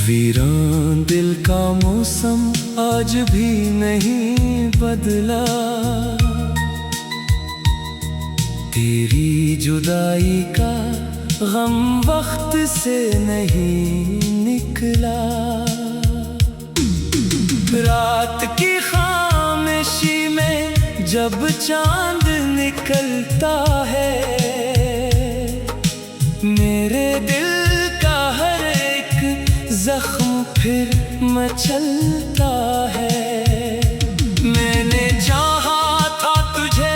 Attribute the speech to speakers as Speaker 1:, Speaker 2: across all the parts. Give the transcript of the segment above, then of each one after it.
Speaker 1: वीरान दिल का मौसम आज भी नहीं बदला, तेरी जुदाई का गम वक्त से नहीं निकला। रात की खामोशी में जब चांद निकलता है, मेरे दिल का हर एक जख्म फिर मचलता है। मैंने चाहा था तुझे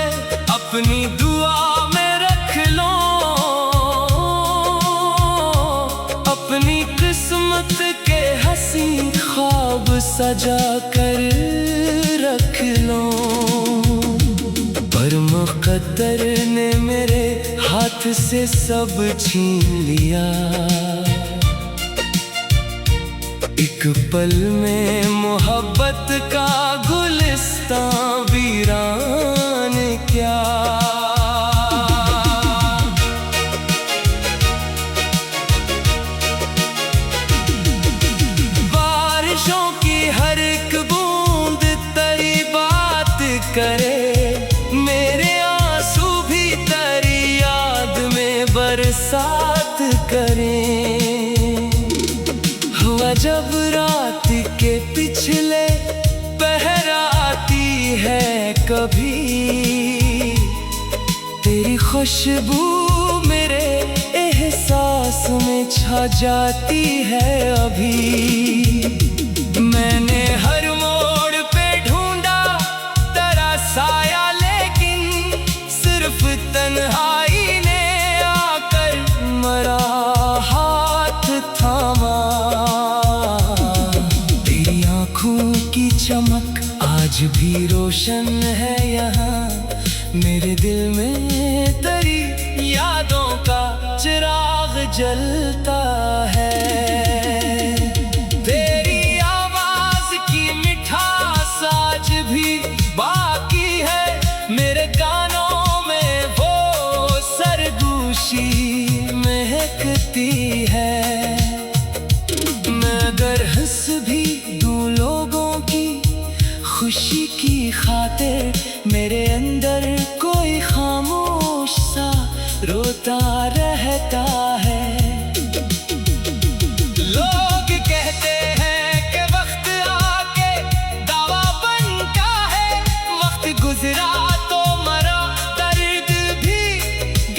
Speaker 1: अपनी दुआ में रख लो, अपनी किस्मत के हंसी ख्वाब सजा कर रख लो, पर मुक़द्दर ने मेरे हाथ से सब छीन लिया। एक पल में मोहब्बत का गुलिस्तां वीरान क्या। बारिशों की हर एक बूंद तेरी बात करे, मेरे आंसू भी तेरी याद में बरसात करें। जब रात के पिछले पहर आती है कभी, तेरी खुशबू मेरे एहसास में छा जाती है अभी। मैंने हर मोड़ पे ढूंढा तेरा साया, लेकिन सिर्फ तन्हाई ने आकर मरा हाथ थामा। की चमक आज भी रोशन है यहाँ, मेरे दिल में तेरी यादों का चिराग जलता है। तेरी आवाज की मिठास आज भी बाकी है मेरे कानों में, वो सरगोशी महकती है। मैं अगर हंस भी खुशी की खातिर, मेरे अंदर कोई खामोश सा रोता रहता है। लोग कहते हैं कि वक्त आके दावा बनता है, वक्त गुजरा तो मरा, दर्द भी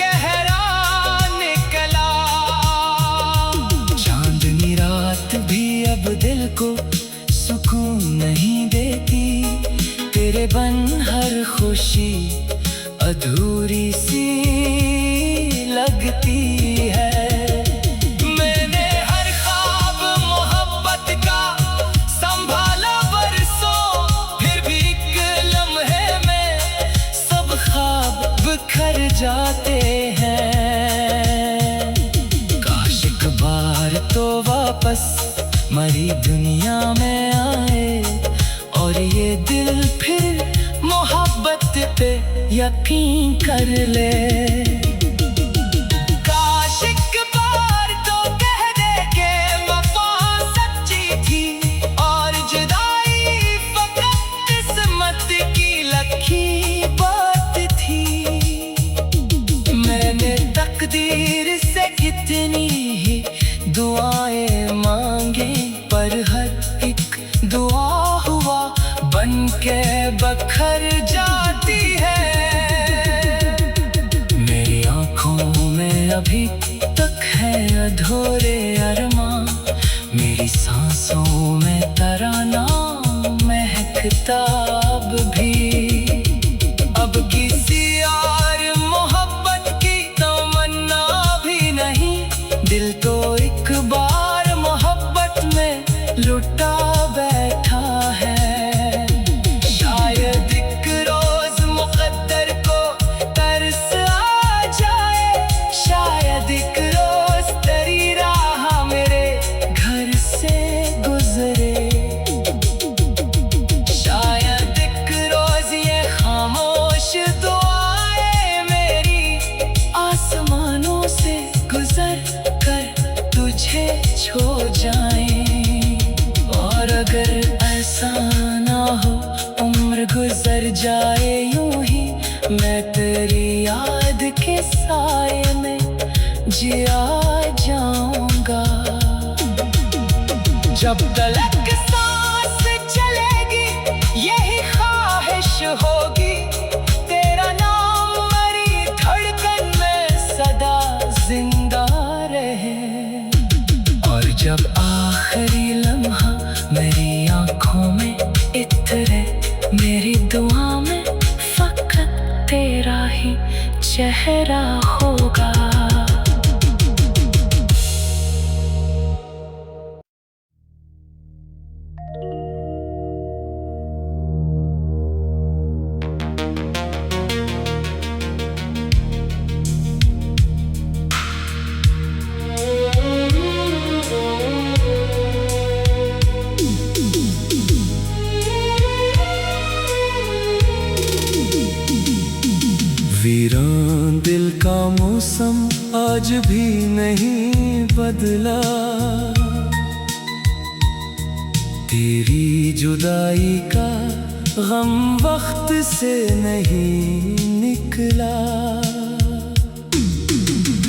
Speaker 1: गहरा निकला। चांदनी रात भी अब दिल को सुकून नहीं देती, तेरे बन हर खुशी अधूरी सी लगती है। मैंने हर ख्वाब मोहब्बत का संभाला बरसों, फिर भी एक लम्हे में सब ख्वाब बिखर जाते हैं। काश एक बार तो वापस मरी दुनिया में आए, और ये दिल फिर मोहब्बत पे यकीन कर ले। काश एक बार तो कह दे के वफा सच्ची थी, और जुदाई फकत किस्मत की लखी बात थी। मैंने तकदीर से कितनी ही दुआएं मांगी, पर हर एक दुआ हुआ बन के बखर जाती है। मेरी गुजर जाए यूं ही, मैं तेरी याद के साए में जिया जाऊंगा। जब तलक सांस चलेगी यही ख्वाहिश होगी, तेरा नाम मेरी धड़कन में सदा जिंदा रहे। और जब आखिरी लम्हा मेरी आंखों में इतरे, मेरी दुआ में फकत तेरा ही चेहरा होगा।
Speaker 2: वीरान दिल का मौसम आज भी नहीं बदला, तेरी जुदाई का गम वक्त से नहीं निकला।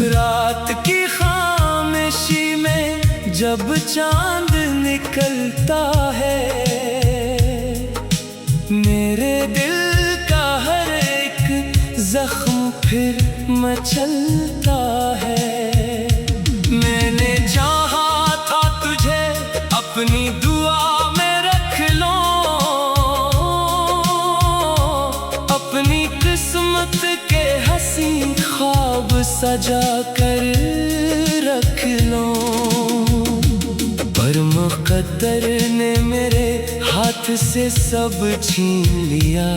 Speaker 2: रात की खामोशी में जब चांद निकलता है, मेरे दिल का हर जख्म फिर मचलता है। मैंने चाहा था तुझे अपनी दुआ में रख लो, अपनी किस्मत के हंसी ख्वाब सजा कर रख लो, पर मुक़द्दर ने मेरे हाथ से सब छीन लिया।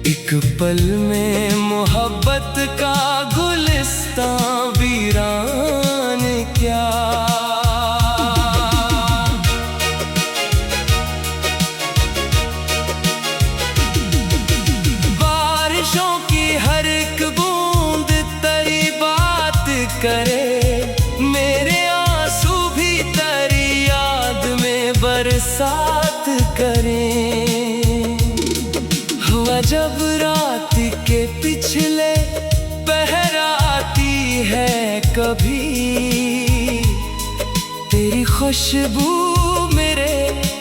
Speaker 2: एक पल में मोहब्बत का गुलिस्तां वीरान क्या। बारिशों की हर एक बूंद तेरी बात करे, मेरे आंसू भी तेरी याद में बरसात करें। जब रात के पिछले पहर आती है कभी, तेरी खुशबू मेरे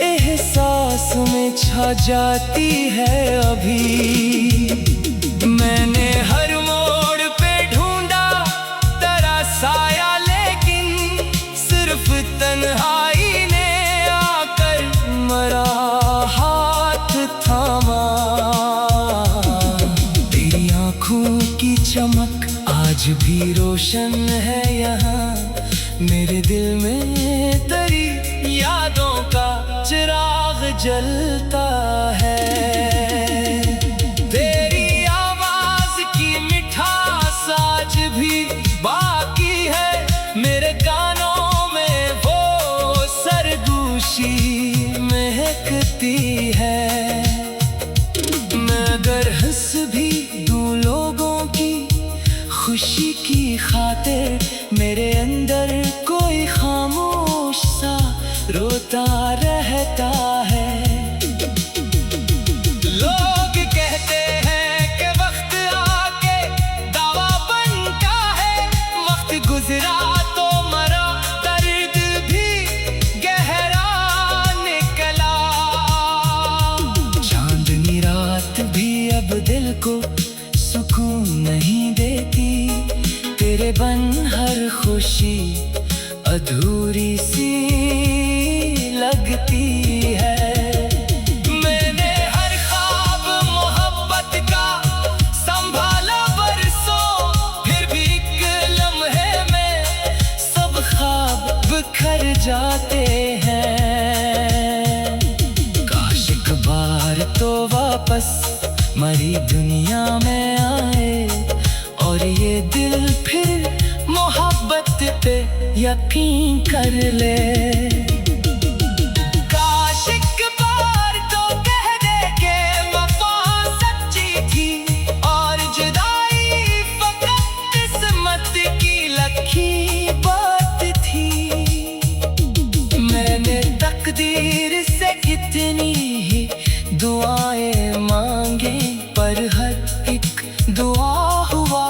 Speaker 2: एहसास में छा जाती है अभी। मैंने हर मोड़ पे ढूंढा तेरा साया, लेकिन सिर्फ तन्हाई ने आकर मरा हाथ थामा। आँखों की चमक आज भी रोशन है यहाँ, मेरे दिल में तेरी यादों का चिराग जलता है। तेरी आवाज की मिठास आज भी बाकी है, मेरे कानों में वो सरगोशी महकती है। मैं अगर हंस भी लोगों की खुशी की खातिर, मेरे अंदर कोई खामोश सा रोता रहता है। लोग कहते हैं कि वक्त आके दावा बनता है, वक्त गुजरा तो मरा, दर्द भी गहरा निकला। चांदनी रात भी अब दिल को सुकून नहीं देती, तेरे बन हर खुशी अधूरी सी लगती है। मैंने हर ख्वाब मोहब्बत का संभाला बरसों, फिर भी एक लम्हे में सब ख्वाब बिखर जाते हैं। काश एक बार तो वापस मरी दुनिया में आए, और ये दिल फिर मोहब्बत पे यकीन कर ले। काश एक बार तो कह दे के वफा सच्ची थी, और जुदाई फकत किस्मत की लखी बात थी। मैंने तकदीर से कितनी
Speaker 1: दुआ हुआ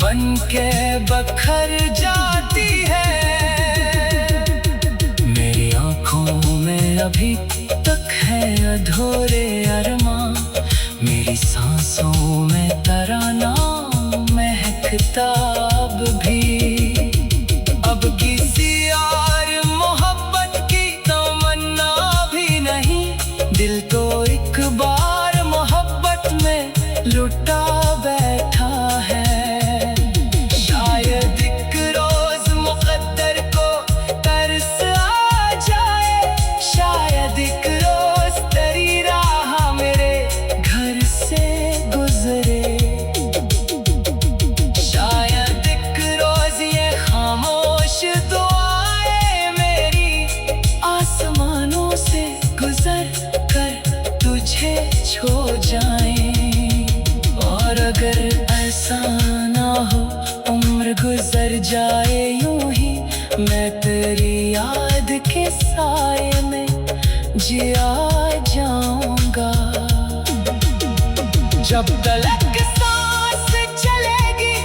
Speaker 1: बन के बखर जाती है। मेरी आंखों में अभी तक है अधूरे अरमां, मेरी सांसों में तराना महकता अब भी। अब किसी और मोहब्बत की तमन्ना भी नहीं, दिल तो एक बार मोहब्बत में लुटा बैठा है। शायद एक रोज मुकद्दर को तरस आ जाए, शायद एक रोज तेरी राह मेरे घर से गुजरे। शायद एक रोज ये खामोश दुआएं मेरी आसमानों से गुजर कर तुझे छू जाएं। और अगर ऐसा ना हो उम्र गुजर जाए यूं ही, मैं तेरी याद के साए में जिया जाऊंगा। जब तलक सांस चलेगी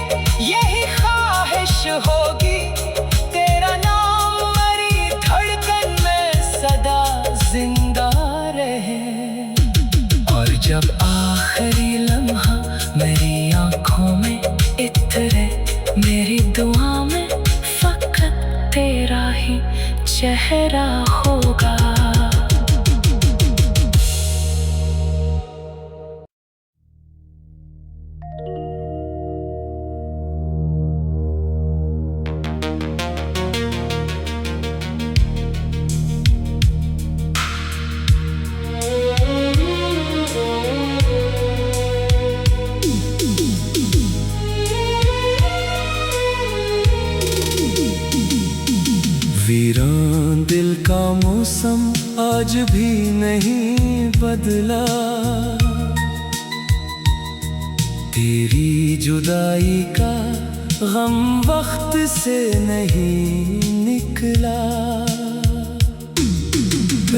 Speaker 1: यही ख्वाहिश होगी, तेरा नाम मेरी धड़कन में सदा जिंदा रहे। और जब आखिरी लम्हा मेरी आंखों में इतरे, मेरी दुआ में फकत तेरा ही चेहरा होगा।
Speaker 2: वीरान दिल का मौसम आज भी नहीं बदला, तेरी जुदाई का गम वक्त से नहीं निकला।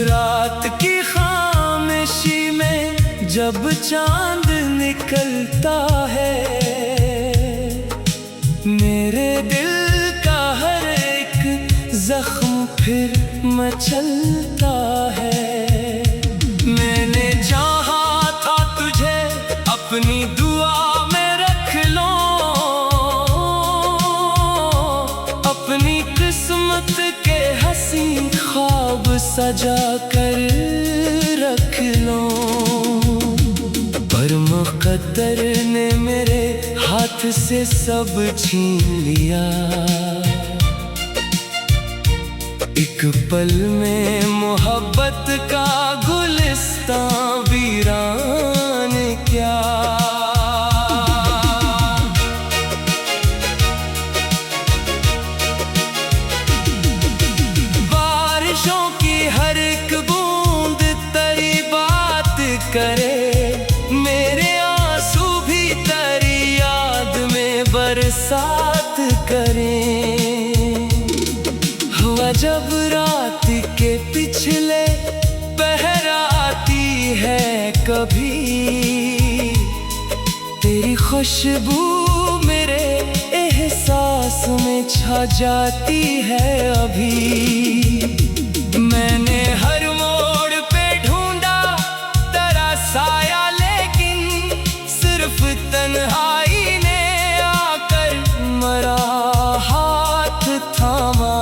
Speaker 2: रात की खामोशी में जब चांद निकलता है, मेरे दिल का हर एक जख्म फिर मचलता है। मैंने चाहा था तुझे अपनी दुआ में रख लो, अपनी किस्मत के हंसी ख्वाब सजा कर रख लो। पर मुक़द्दर ने मेरे हाथ से सब छीन लिया, एक पल में मोहब्बत का गुलिस्तां वीरान क्या। बारिशों की हर एक बूंद तेरी बात करे, मेरे आंसू भी तेरी याद में बरसात करें। हुआ जब रात के पिछले पहर आती है कभी, तेरी खुशबू मेरे एहसास में छा जाती है अभी। मैंने हर मोड़ पे ढूंढा तेरा साया, लेकिन सिर्फ तन्हाई ने आकर मरा हाथ थामा।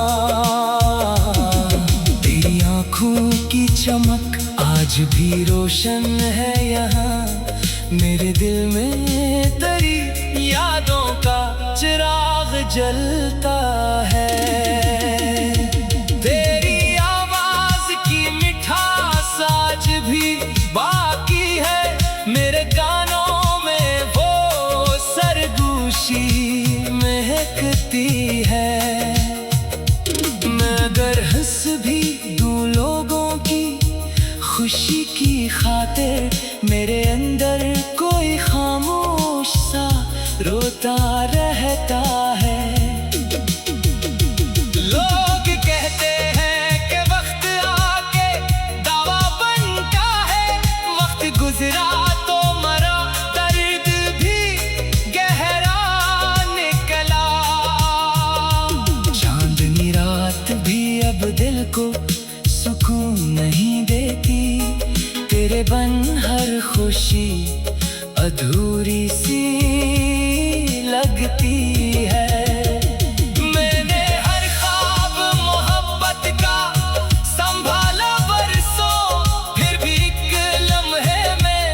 Speaker 2: तेरी आँखों की चमक आज भी रोशन है यहाँ, मेरे दिल में तेरी यादों का चिराग जलता है। तेरी आवाज की मिठास आज भी बाकी है, मेरे कानों में वो सरगोशी महकती है। मैं अगर हंस भी दूं लोगों की खुशी की खातिर, मेरे अंदर कोई खामोश सा रोता रहता है। लोग कहते हैं कि वक्त आके दावा बनता है, वक्त गुजरा तो मरा, दर्द भी
Speaker 1: तेरे बिन हर खुशी अधूरी सी लगती है। मैंने हर ख्वाब मोहब्बत का संभाला बरसों, फिर भी एक लम्हे में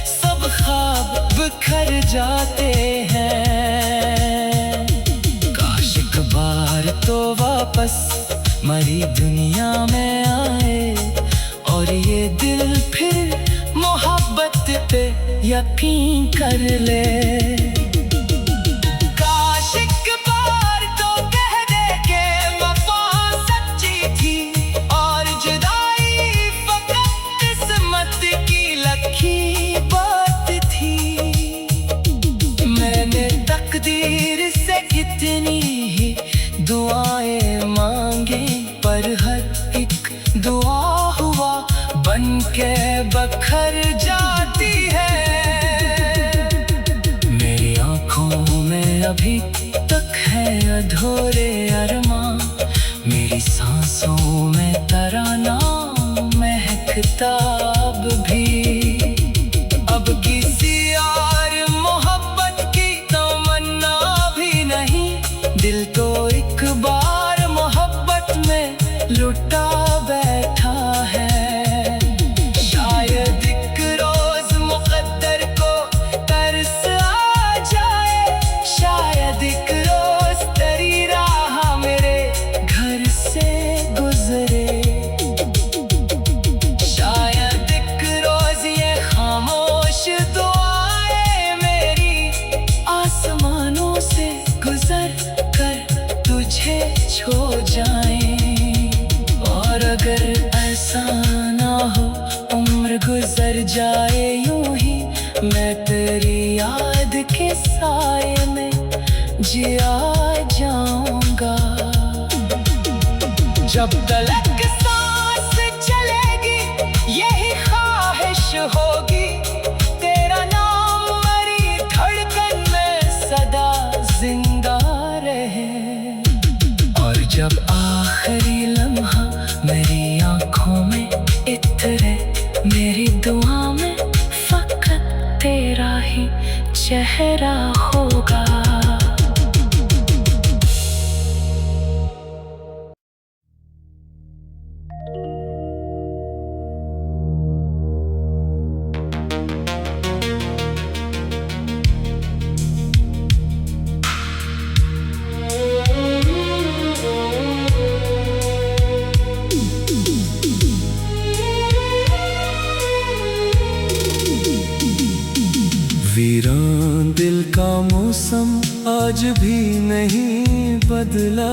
Speaker 1: सब ख्वाब बिखर जाते हैं। काश एक बार तो वापस मरी दुनिया में आए और ये दिल फिर मोहब्बत पे यकीन कर ले। काश एक बार तो कह दे के वफा सच्ची थी और जुदाई फकत किस्मत की लखी बात थी। मैंने तकदीर से कितनी ही दुआएं मांगी, पर हर एक दुआ हुआ बन के बखर जाती है। मेरी आंखों में अभी तक है अधूरे अरमां, मेरी सांसों में तराना महकता अब भी। अब किसी और मोहब्बत की तमन्ना भी नहीं, दिल तो एक बार मोहब्बत में लुटा बैठा है। शायद एक रोज मुकद्दर को तरस आ जाए, शायद एक रोज तेरी राह मेरे घर से गुजरे। शायद एक रोज ये खामोश दुआएं मेरी आसमानों से गुजर कर तुझे छू जाएं। और अगर ऐसा ना हो उम्र गुजर जाए यूं ही, मैं तेरी याद के साए में जिया जाऊंगा। जब तलक सांस चलेगी यही ख्वाहिश होगी, तेरा नाम मेरी धड़कन में सदा जिंदा रहे। और जब आखिरी लम्हा मेरी आंखों में इतरे, मेरी दुआ में फकत तेरा ही चेहरा होगा।
Speaker 2: वीरान दिल का मौसम आज भी नहीं बदला,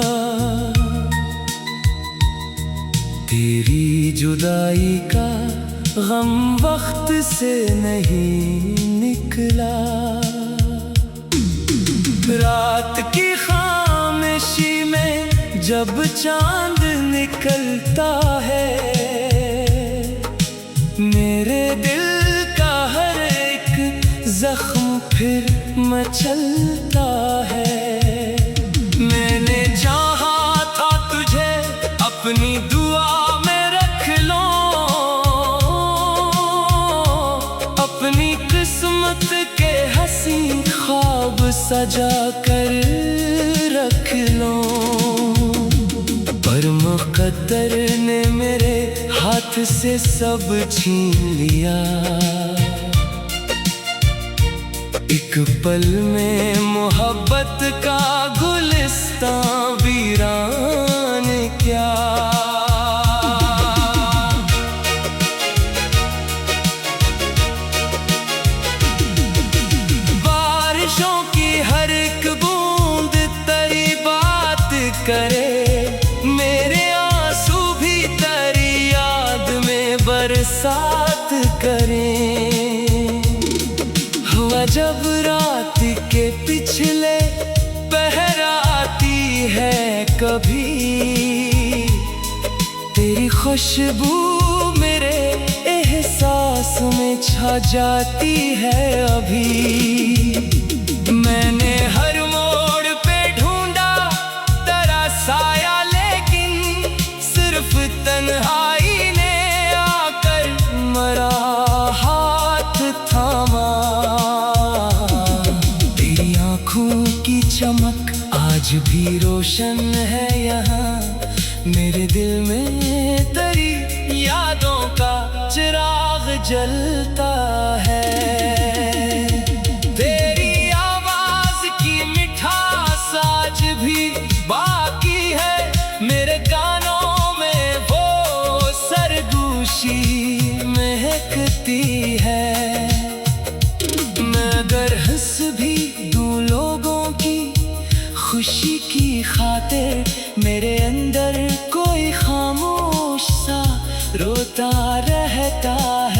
Speaker 2: तेरी जुदाई का गम वक्त से नहीं निकला। रात की खामोशी में जब चांद निकलता है, मेरे दिल का हर एक जख्म फिर मचलता है। मैंने चाहा था तुझे अपनी दुआ में रख लो, अपनी किस्मत के हंसी ख्वाब सजा कर रख लो, पर मुक़द्दर ने मेरे हाथ से सब छीन लिया। एक पल में मोहब्बत का गुलिस्तां वीरान क्या। बारिशों की हर एक बूंद तेरी बात करे, मेरे आंसू भी तेरी याद में बरसात करें। हुआ जब रात के पिछले पहर आती है कभी, तेरी खुशबू मेरे एहसास में छा जाती है अभी। मैंने हर मोड़ पे ढूंढा तेरा साया, लेकिन सिर्फ तन्हाई ने आकर मरा
Speaker 1: आज भी रोशन है यहाँ मेरे दिल में तेरी यादों का चिराग जलता है। तेरी आवाज की मिठास आज भी बाकी है मेरे कानों में, वो सरगोशी महकती है। मैं अगर हंस भी दूं लोगों की खुशी की खातिर, मेरे अंदर कोई खामोश सा रोता रहता है।